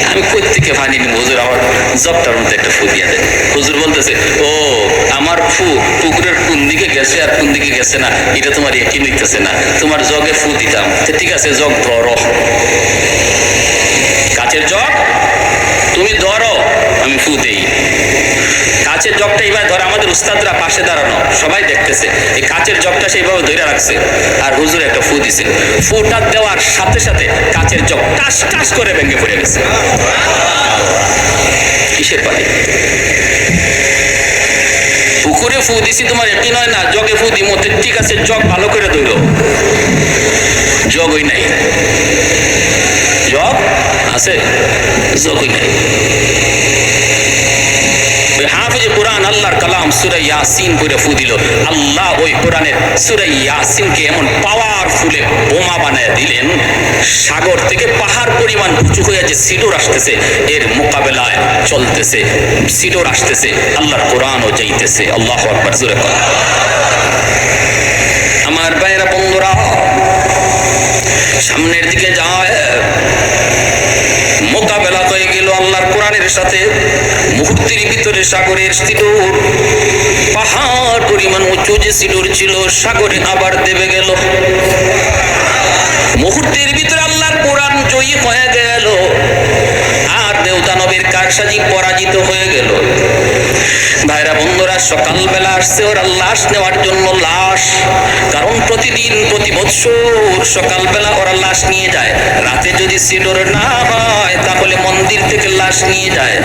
আমি কই থেকে পানি নিব? হুজুর আমার জগটার মধ্যে একটা ফু দিয়া দেন। হুজুর বলতেছে ও আমার ফু পুকুরের কোন দিকে গেছে আর কোন দিকে গেছে না এটা তোমার একই নিতেছে না, তোমার জগে ফু দিতাম। ঠিক আছে জগ ধরো, কাচের জগ তুমি ধরো, আমি ফু দেই। কাচের জগটা এইবার ধরে, আমাদের উস্তাদরা পাশে দাঁড়ানো, সবাই দেখতেছে, এই কাচের জগটা সেইভাবে ধরে রাখছে, আর হুজুর একটা ফু দিছে। ফুটা দেওয়ার সাথে সাথে কাচের জগ টাস টাস করে ভেঙে পড়ে গেছে। কিসের পানি? পুকুরে ফু দিছি তোমার একই নয় না, জগে ফু দিই মধ্যে। ঠিক আছে জগ ভালো করে ধরল, জগই নাই। জগ আছে, জগই নাই। হাফিজ কোরআন আল্লাহর কালাম সূরা ইয়াসিন পড়ে ফু দিল, আল্লাহ ওই কোরআনের সূরা ইয়াসিনকে এমন পাওয়ারফুলে বোমা বানায় দিলেন, সাগর থেকে পাহাড় পরিমাণ উঁচু হয়ে যে সিডোর আসতেছে, এর মোকাবেলায় চলতেছে, সিডোর আসতেছে, আল্লাহর কোরআনও যাইতেছে। আল্লাহু আকবার, জোরে বলেন। আমার ভাইরা বন্ধুরা, সামনের দিকে যায়, মোকাবেলা হয়ে গেল আল্লাহর কোরআনের সাথে। মুহূর্তের ভিতরে সাগরের সিডোর, পাহাড় পরিমাণ উঁচু যে সিডোর ছিল, সাগরে আবার দেবে গেল। মুহূর্তের ভিতরে আল্লাহর কোরআন জয়ী হয়ে গেল, আর দেবদানবের কারসাজি পরাজিত হয়ে গেল। ভাইরা বন্ধুরা, সকালবেলা আসছে ওরা লাশ নেওয়ার জন্য, লাশ। কারণ প্রতিদিন প্রতি বৎসর সকালবেলা ওরা লাশ নিয়ে যায়, রাতে যদি সিডোর না হয় তাহলে মন্দির থেকে লাশ নিয়ে যায়।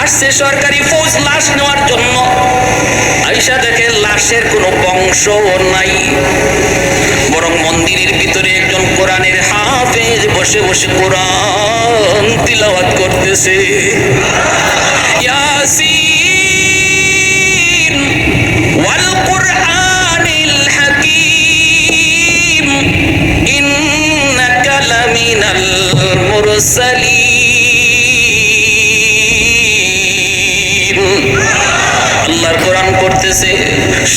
আসছে সরকারি ফৌজ লাশ নেওয়ার জন্য, আইসা দেখে লাশের কোনো বংশ নাই, বরং মন্দিরের ভিতরে একজন কোরআনের হাফেজ বসে বসে কোরআন কোরআন তিলাওয়াত করতেছে। ইয়াসিন ওয়াল কুরআনিল হাকীম ইন্নাকা লামিনাল মুরসালিন। আল্লাহর কোরআন পড়তেছে।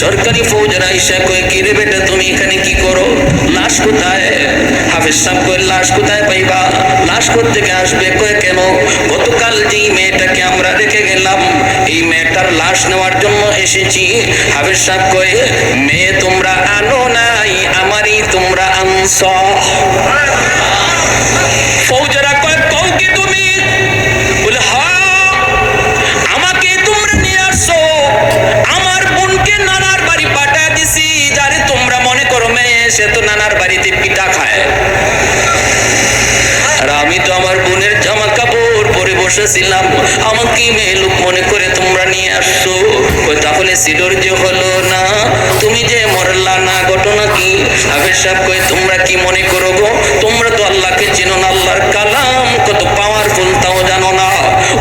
সরকারি ফৌজরা আইসা কয়, কি রে বেটা তুমি এখানে কি করো? লাশ কোথায়? হাফেজ সাহেব কয়, লাশ কোথায় পাইবা? লাশ কোত্থেকে আসবে? কয় কেন? গতকাল যেই মেয়েটাকে আমরা রেখে গেলাম এই মেয়েটার লাশ নেওয়ার জন্য এসেছি। হাফেজ সাহেব কয়, মেয়ে তোমরা আনো নাই, আমারই তোমরা আনছ। ফৌজরা কয়, কও কি তুমি? বলে হ্যাঁ, আমাকে তোমরা নিয়ে আসছো। আমার বোনকে নানার বাড়ি পাঠিয়ে দিছি। যারে তোমরা মনে করো মেয়ে, সে তো নানার বাড়িতে পিঠা খায়। আর আমি তো আমার বোনের জামা কাপড় পরে বসেছিলাম। আমাকে মেয়ে লোক মনে করে তোমরা নিয়ে আসছো। তাহলে সিডর যে হলো না, তুমি যে মরলা না, ঘটনা কি? হাফেজ সাহেব কয়, তোমরা কি মনে করো গো? তোমরা তো আল্লাহকে চেনো না, আল্লাহর কালাম কত পাওয়ারফুল তাও জানো না।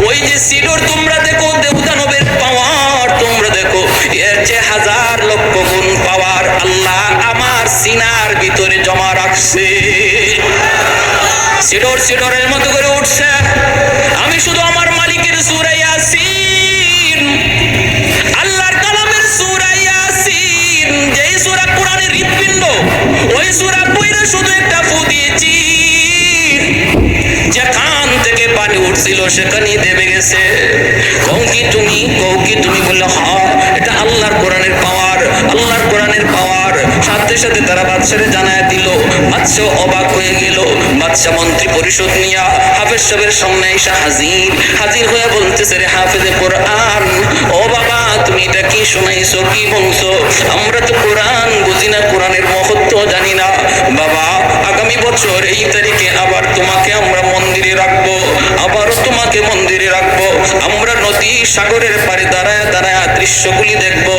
ওই যে সিডর তোমরা দেখো, দেবদানবের পাওয়ার তোমরা দেখো, এর যে হাজার লক্ষ গুণ পাওয়ার আল্লাহ আমার সিনার ভিতরে জমা রাখছে। সিডর সিডরের মতো করে উঠছে। আমি শুধু আমার মালিকের সূরা ইয়াসিন, আল্লাহর কালামের সূরা ইয়াসিন, যেই সূরা কোরআনের হৃৎপিণ্ড, ওই সূরা পড়ে শুধু একটা ফু দিয়েছি। যেখান থেকে পানি উঠছিল সেখানেই দেবে গেছে। কও কি তুমি? কও কি তুমি? বললে হ্যাঁ, এটা আল্লাহর কোরআনের পাওয়ার, আল্লাহর কোরআনের পাওয়ার। সাথে সাথে তারা বাদশারে জানায় দিল। বাদশা অবাক হয়ে গেল। বাদশা মন্ত্রী পরিষদ নিয়া হাফেজ সাহেবের সামনে এসে হাজির হয়ে বলতেছে, রে হাফেজে কোরআন, ও বাবা তুমি এটা কি শোনাইছো, কি বলছো? আমরা তো কোরআন বুঝি না, কোরআনের মহত্ব জানি না। বাবা আগামী বছর এই তারিখে আবার তোমাকে আমরা মন্দিরে রাখবো, আবারও তোমাকে মন্দিরে রাখবো। আমরা নদী সাগরের পাড়ে দাঁড়ায় দাঁড়ায় দৃশ্যগুলি দেখবো।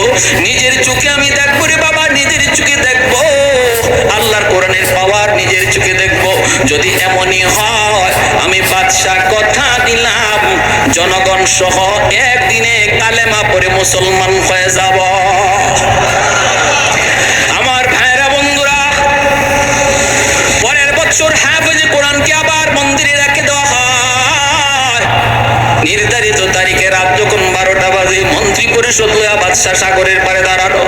নিজের চোখে আমি দেখবো রে বাবা, নিজের চোখে দেখবো আল্লাহর কোরআনের পাওয়ার, নিজের চোখে দেখবো। যদি এমনই হয়, আমি বাদশা কথা দিলাম, জনগণ সহ একদিনে কালেমা পড়ে মুসলমান হয়ে যাব। আমার ভাইরা বন্ধুরা, পরের বছর হাফেজ কোরআনকে আবার মন্দিরে রেখে দেওয়া হয়। নির্ধারিত তারিখে রাত যখন 12টা বাজে, মন্ত্রী পরিষদ লয়া বাদশা সাগরের পারে দাঁড়ানো।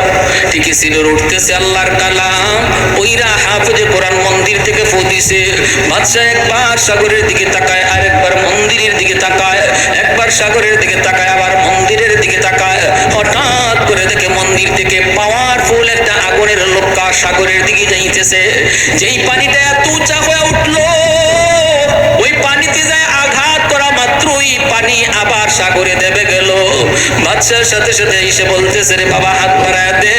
ঠিকই সিডর উঠতেছে, আল্লাহর কালাম ওইরা হাফেজে কোরআন মন্দির থেকে ফু দিছে। বাদশা একবার সাগরের দিকে তাকায়, আর একবার মন্দিরের দিকে তাকায়, একবার সাগরের দিকে তাকায়, আবার মন্দিরের দিকে তাকায়। হঠাৎ করে দেখে মন্দির থেকে পাওয়ারফুল একটা আগুনের লোকা সাগরের দিকে যাইতেছে। যেই পানিটা এত উঁচা হয়ে উঠলো, ওই পানিতে যায় আঘাত করা মাত্রই পানি আবার সাগরে দেবে গেল। বাদশার সাথে সাথে এসে বলতেছে, রে বাবা হাত বাড়ায় দে,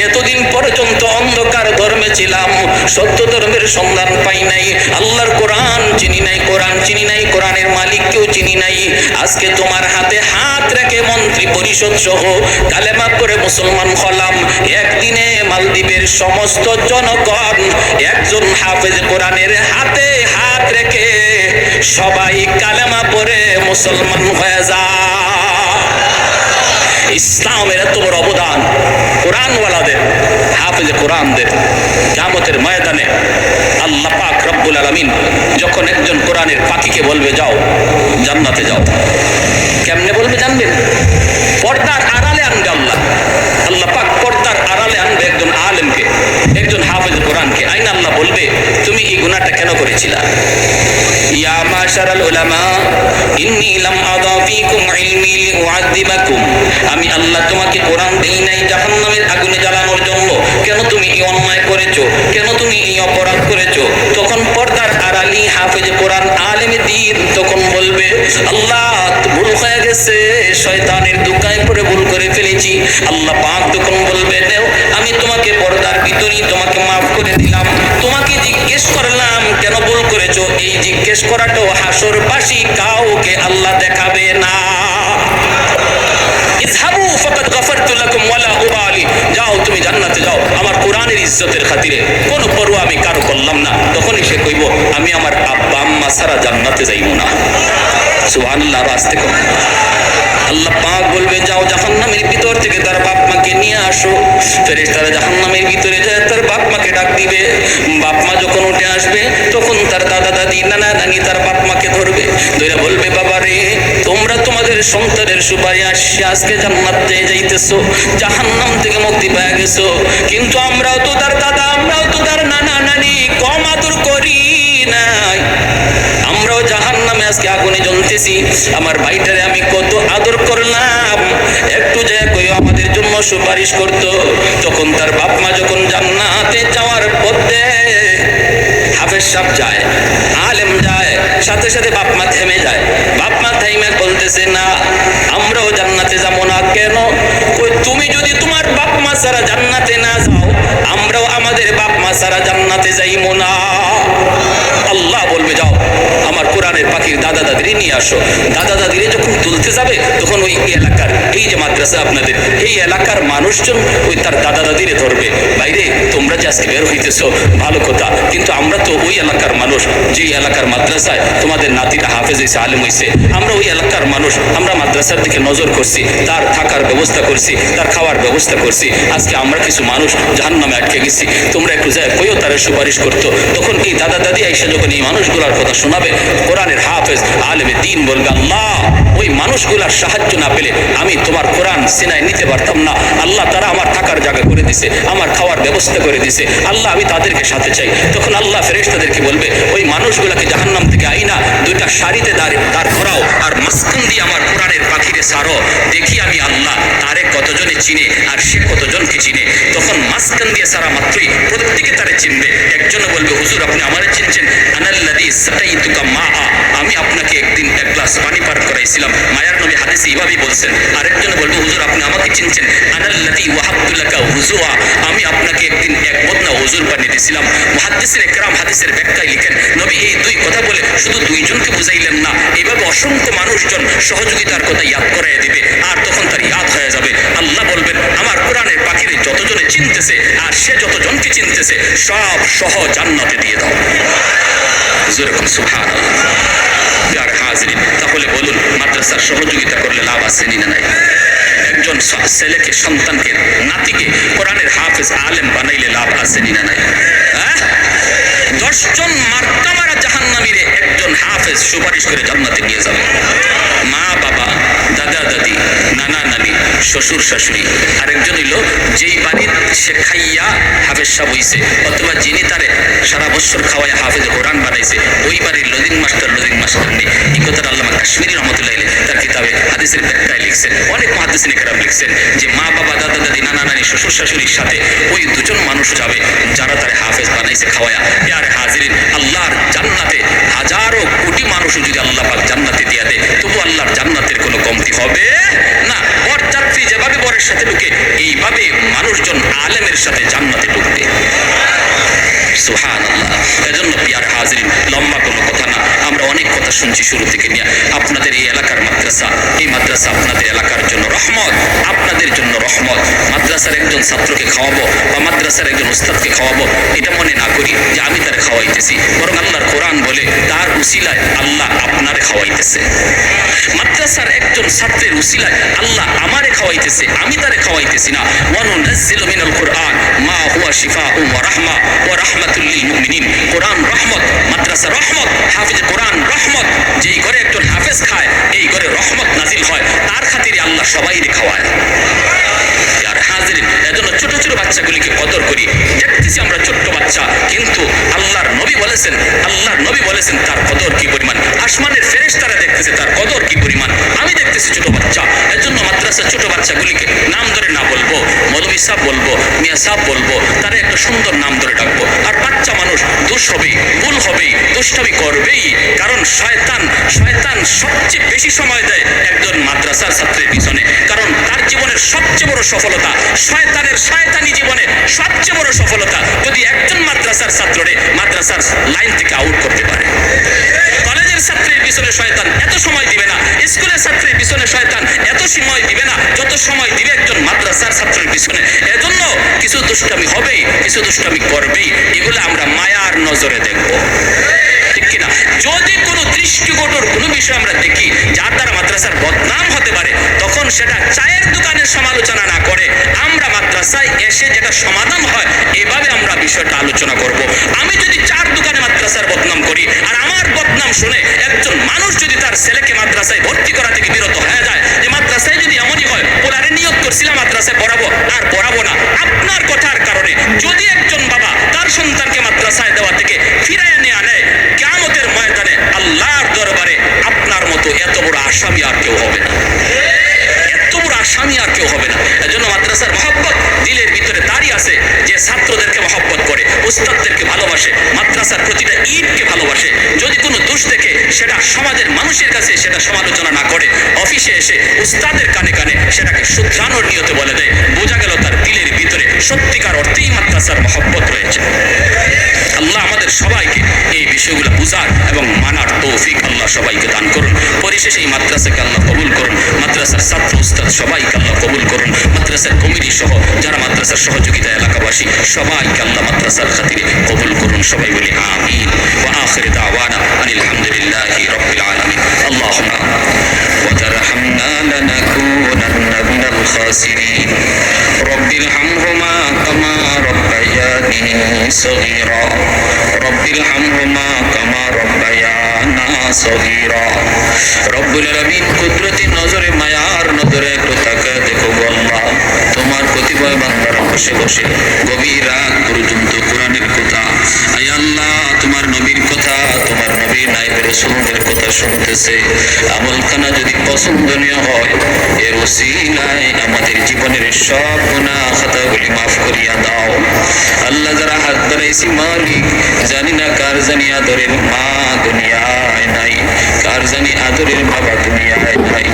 এতদিন পর্যন্ত অন্ধকার ধর্মে ছিলাম, সত্য ধর্মের সন্ধান পাই নাই, আল্লাহর কোরআন চিনি নাই, কোরআন চিনি নাই, কোরআনের মালিককেও চিনি নাই। আজকে তোমার হাতে হাত রেখে মন্ত্রী পরিষদ সহ কালেমা করে মুসলমান হলাম। একদিনে মালদ্বীপের সমস্ত জনগণ একজন হাফেজ কোরআনের হাতে হাত রেখে সবাই কালেমা পড়ে মুসলমান হয়ে যায়। ইসলামের এত বড় অবদান কোরআনওয়ালাদের, হাফেজে কোরআনদের। কিয়ামতের ময়দানে আল্লাহ পাক রব্বুল আলামিন যখন একজন কোরআনের পাখিকে বলবে যাও জান্নাতে যাও, কেমনে বলবে জানবেন? পর্দার আড়ালে আনবে আল্লাহ। আল্লাহ পাক পর্দার আড়ালে আনবে একজন আলেমকে, একজন হাফেজ কোরআনকে। আইন আল্লাহ বলবে, তুমি এই গুনাহটা কেন করেছিলা? ইয়া মাশারাল উলামা ইন্নী লাম আযা ফীকুম ইলমি লিউআযিবাকুম, আমি আল্লাহ তোমাকে কোরআন দেই নাই জাহান্নামের আগুনে জ্বালানোর জন্য। কেন তুমি এই অন্যায় করেছো? কেন তুমি এই অপরাধ করেছো? তখন পর্দার আড়ালি হাফেজ কোরআন আলেমে দ্বীন তখন বলবে, আল্লাহ ভুল হয়ে গেছে, শয়তানের দুকায় পড়ে ভুল করে ফেলেছি। আল্লাহ পাক তখন বলবে, দেও আমি তোমাকে পর্দার ভিতরেই তোমাকে মাফ করে দিলাম। তোমাকে জিজ্ঞেস করলাম কেন ভুল করেছো, এই জিজ্ঞেস করাটাও হাসরবাসী কাউকে আল্লাহ দেখাবে না। ইযহাবু ফাকাদ গাফারতু লাকুম ওয়ালা উবালি, যাও তুমি জান্নাতে যাও, আমার কোরআন কোরআনের ইজ্জতের খাতিরে কোনো পরোয়া আমি কারো করলাম না, তখনই সে কইব আমি আমার আব্বা আম্মা ছাড়া জান্নাতে যাইব না। সুবহানাল্লাহ। আসতে কম। আল্লাহ পাক বলবে যাও জাহান্নামের ভিতর থেকে তার বাপ মাকে নিয়ে আসো। ফেরেশতারা জাহান্নামের ভিতরে যায় তার বাপ মাকে ডাক দিবে। বাপ মা যখন উঠে আসবে তখন তার দাদা দাদি নানা নানি তার বাপ মাকে ধরবে, ধরে বলবে বাবা রে তোমরা তোমাদের সন্তানের সুপারিশ আসছে আজকে জান্নাতে যাইতেছো, জাহান্নাম থেকে মুক্তি পেয়ে গেছো, কিন্তু আমরাও তো তার দাদা আমরাও তো তার নানা নানি কম আদর করি নাই, আমরাও জাহান্নামে আজকে আগুনে জ্বলতেছি, আমার ভাইটারে আমি কত আদর করলাম, একটু যায় কই আমাদের জন্য সুপারিশ করতো। তখন তার বাপ মা যখন জান্নাতে যাওয়ার পথে হাফেজ সাহেব যায়, আলেম যায়, সাথে সাথে বাপ মা থেমে যায়। বাপ মা থেমে বলতেছে না আমরাও জান্নাতে যাবো না। কেন? কই তুমি যদি তোমার বাপ মা ছাড়া জান্নাতে না যাও আমরাও আমাদের বাপ মা ছাড়া জান্নাতে যাইবো না। আল্লাহ বলবে যাও আমার কোরআনের পাখির দাদা দাদিরে নিয়ে আসো। দাদা দাদিরে যখন তুলতে যাবে তখন ওই এলাকার এই যে মাদ্রাসা আপনাদের এই এলাকার মানুষজন ওই তার দাদা দাদিরে ধরবে, বাইরে তোমরা যে আজকে বের হইতেছো ভালো কথা, কিন্তু আমরা তো ওই এলাকার মানুষ, যে এলাকার মাদ্রাসায় তোমাদের নাতিটা হাফেজ হয়েছে আলেম হয়েছে, আমরা ওই এলাকার মানুষ, আমরা মাদ্রাসার দিকে নজর করছি, তার থাকার ব্যবস্থা করছি, তার খাওয়ার ব্যবস্থা করছি, আজকে আমরা কিছু মানুষ জাহান্নামে আটকে গেছি, তোমরা একটু যায় কইও তারা সুপারিশ করতো। তখন এই দাদা দাদি আইসা যখন এই মানুষগুলার কথা শোনাবে কোরআনের হাফেজ আলেমে দ্বীন বলবে আল্লাহ ওই মানুষগুলার সাহায্য না পেলে আমি তোমার কোরআন সিনায় নিতে পারতাম না, আল্লাহ তারা আমার থাকার জায়গা করে দিছে, আমার খাওয়ার ব্যবস্থা করে দিছে, আল্লাহ আমি তাদেরকে সাথে চাই। তখন আল্লাহ ফেরেশতাদেরকে বলবে ওই মানুষগুলাকে জাহান্নাম থেকে আইনা দুইটা সারিতে দাঁড় করাও আর মাঝখান দিয়ে আমার কোরআনের পাখিরে ছাড়ো, দেখি আমি আল্লাহ তারে কতজনে চিনে আর সে কতজনকে চিনে। তখন মাঝখান দিয়ে সারা মাত্রই প্রত্যেকে তারে চিনবে। একজন বলবে হুজুর আপনি আমারে চিনছেন, আনাল্লাযী সাকাইতুকা মাআ, আমি আপনাকে একদিন এক গ্লাস পানি পার করাইছিলাম, মায়ার নবী হাদিসে এইভাবেই বলছেন। আরেকজন বলবে হুজুর আপনি আমাকে চিনছেন, আনাল্লাযী ওয়াহাবতু লাকা হুজুয়া, আমি আপনাকে একদিন এক বদনা হুজুর পানি দিয়েছিলাম। মুহাদ্দিসিনে কেরাম হাদিসের ব্যাখ্যায় লিখেন নবী এই দুই কথা বলে শুধু দুইজনকে বুঝাইলেন না, এইভাবে অসংখ্য মানুষজন সহযোগিতার কথা ইয়াদ করাইয়া দিবে আর তখন তার ইয়াদ হয়ে যাবে। আল্লাহ বলবেন আমার কোরআনের পাখিরে যতজনে চিনতেছে আর সে যতজনকে চিনতেছে সব সহ জান্নাতে দিয়ে দাও। যেরকম সুবহানাল্লাহ। প্রিয় হাজিরিন, তাহলে বলুন মাদ্রাসার সহযোগিতা করলে লাভ আছে না নাই? একজন ছেলেকে সন্তানকে নাতিকে কোরআনের হাফেজ আলেম বানাইলে লাভ আছে না নাই? 10 জন মার্কা মারা জাহান্নামীরে একজন হাফেজ সুপারিশ করে জান্নাতে নিয়ে যাবে। মা বাবা দাদা দাদি নানা নানি শ্বশুর শাশুড়ি, আরেকজন হইল যেই বাড়ির সে খাইয়া হাফেজ সাহেব হইছে অথবা যিনি তারে সারা বছর খাওয়াইয়া হাফেজ কোরআন বানাইছে ওই বাড়ির লজিং মাস্টার নেই। এই কথাটা আল্লামা কাশ্মীরি রহমতুল্লাহ তার কিতাবে হাদিসের ব্যাখ্যায় লিখছেন। অনেক মুহাদ্দিসিনে কেরাম লিখছেন যে মা বাবা দাদা দাদি নানা নানি শ্বশুর শাশুড়ির সাথে ওই দুজন মানুষ যাবে যারা তারে হাফেজ বানাইছে খাওয়ায়া। প্রিয় হাজিরিন, আল্লাহর জান্নাতে হাজারো কোটি মানুষ যদি আল্লাহ পাক জান্নাতে দিয়ে দেয় তবু আল্লাহর জান্নাতের কোনো কমতি হবে না। বরযাত্রী যেভাবে বরের সাথে ঢুকে এইভাবে মানুষজন আলেমের সাথে জান্নাতে ঢুকবে। সুবহানাল্লাহ। এজন্য প্রিয় হাজিরিন লম্বা কোনো কথা না, আমরা অনেক কথা শুনছি শুরু থেকে নিয়ে। আপনাদের এই এলাকার মাদ্রাসা, এই মাদ্রাসা আপনাদের এলাকার জন্য রহমত, আপনাদের জন্য রহমত। মাদ্রাসার একজন ছাত্রকে খাওয়াবো বা মাদ্রাসার একজন উস্তাদকে খাওয়াবো এটা মনে না করি যে আমি তার খাওয়াইতেছি, বরং আল্লাহর কোরআন বলে তার উসিলায় আল্লাহ আপনারে খাওয়াইতেছে। মাদ্রাসার একজন ছাত্রের উসিলায় আল্লাহ আমারে খাওয়াইতেছে, আমি তারে খাওয়াইতেছি না। ওয়ানুনাজ্জিলু মিনাল কুরআন মা হুয়া শিফাউন ওয়া রাহমা ওয়া রাহমাতুল লিল মুমিনিন। কোরআন রহমত, মাদ্রাসা রহমত, হাফেজ কোরআন রহমত। যেই ঘরে একজন হাফেজ খায় এই ঘরে রহমত নাজিল হয়, তার খাতিরে আল্লাহ সবাইকে খাওয়ায়। আর হাজিরিন, এজন্য ছোট ছোট বাচ্চাগুলিকে কদর করি। দেখতেছি আমরা ছোট্ট বাচ্চা, কিন্তু আল্লাহর নবী বলেছেন তার কদর কি পরিমাণ। আসমানের ফেরেশতারা দেখতেছে তার কদর কি পরিমাণ। আমি দেখতেছি ছোট বাচ্চা, এজন্য মাদ্রাসা ছোট বাচ্চাগুলিকে নাম ধরে না বলবো, মৌলভী সাহেব বলবো, মিয়া সাহেব বলবো, তারা একটা সুন্দর নাম ধরে ডাকবো। আর বাচ্চা মানুষ দোষ হবেই, ভুল হবেই, দুষ্টামি করবেই, কারণ শয়তান সবচেয়ে বেশি সময় দেয় একজন মাদ্রাসার ছাত্রের পিছনে, কারণ তার জীবনের সবচেয়ে বড় সফলতা, শয়তানি জীবনে সবচেয়ে বড় সফলতা যদি একজন মাদ্রাসার ছাত্ররে মাদ্রাসার লাইন থেকে আউট করতে পারে। কলেজের ছাত্রের পিছনে শয়তান এত সময় দিবে না, স্কুলের ছাত্রের পিছনে শয়তান এত সময় দিবে না যত সময় দিবে একজন মাদ্রাসার ছাত্রের পিছনে। এজন্য কিছু দুষ্টামি হবেই, কিছু দুষ্টামি করবেই, এগুলো আমরা মায়ার নজরে দেখব, ঠিক কিনা? যদি কোনো দৃষ্টিকটুর কোনো বিষয় আমরা দেখি যার দ্বারা মাদ্রাসার বদনাম হতে পারে, তখন সেটা চায়ের দোকানের সমালোচনা না করে আমরা মাদ্রাসায় এসে যেটা সমাধান হয় এভাবে আমরা বিষয়টা আলোচনা করব। আমি যদি চার দোকানে মাদ্রাসার বদনাম করি আর আমার বদনাম শুনে একজন মানুষ যদি তার ছেলেকে মাদ্রাসায় ভর্তি করা থেকে বিরত হয়ে যায়, যে মাদ্রাসায় যদি এমনই হয় ওনারে নিয়োগ করছিলাম মাদ্রাসায় পড়াবো আর পড়াবো না, আপনার কথার কারণে যদি একজন বাবা তার সন্তানকে মাদ্রাসায় দেওয়া থেকে ফিরাইয়া নিয়ে আনে, কিয়ামতের ময়দানে আল্লাহর দরবারে আপনার মতো এত বড় আসামি আর কেউ হবে না, এত বড় আসামি আর কেউ হবে না। এজন্য মাদ্রাসার মহব্বত দিলের ভিতরে তারই আছে যে ছাত্রদেরকে মহব্বত করে, উস্তাদদেরকে ভালোবাসে, মাদ্রাসার প্রতিটা ইটকে ভালোবাসে। যদি কোনো দোষ দেখে সেটা সমাজের মানুষের কাছে সেটা সমালোচনা না করে, অফিসে এসে উস্তাদের কানে কানে সেটাকে শুধরানোর নিয়তে বলে দেয়, বোঝা গেল তার দিলের ভিতরে সত্যিকার অর্থেই মাদ্রাসার মহব্বত রয়েছে। আল্লাহ আমাদের সবাইকে এই বিষয়গুলো বুঝার এবং মানার তৌফিক আল্লাহ সবাইকে দান করুন। পরিশেষে এই মাদ্রাসাকে আল্লাহ কবুল করুন, মাদ্রাসার ছাত্র উস্তাদ সবাইকে আল্লাহ কবুল করুন, মাদ্রাসার কমিটি সহ যারা মাদ্রাসার সহযোগিতা এলাকাবাসী সবাইকে আল্লাহ মাদ্রাসার খাতিরে কবুল করুন। সবাই বলি আমিন। ওয়া আখির দাওয়ানা আনিল হামদুলিল্লাহি রাব্বিল আলামিন। আল্লাহুম্মা ওয়া তারহামনা লানাকুনান্না মিনাল খাসিরিন। রব্বিল হামহুমা কামা রব্বায়ানি সগীরা। রব্বিল হামহুমা কামা রব্বায়ানা সগীরা। রব্বুল আলামিন কুদরতি নজরে মায়ার নজরে একটু তাকায় দেখো আল্লাহ, তোমার কতিপয় বান্দারা বসে বসে গভীর রাত পর্যন্ত কোরআনের কথা, আয় আল্লাহ তোমার নবীর কথা, তোমার নবীর নায়েব রাসূলদের কথা শুনতেছে। আমলখানা যদি পছন্দনীয় হয় এর ওসিলায় আমাদের জীবনের সব গুনাহ খাতাগুলি মাফ করিয়া দাও আল্লাহ। যারা হাত ধরেছি মালিক, জানি না কার জানি আদরের মা দুনিয়ায় নাই, কার জানি আদরের বাবা দুনিয়ায় নাই,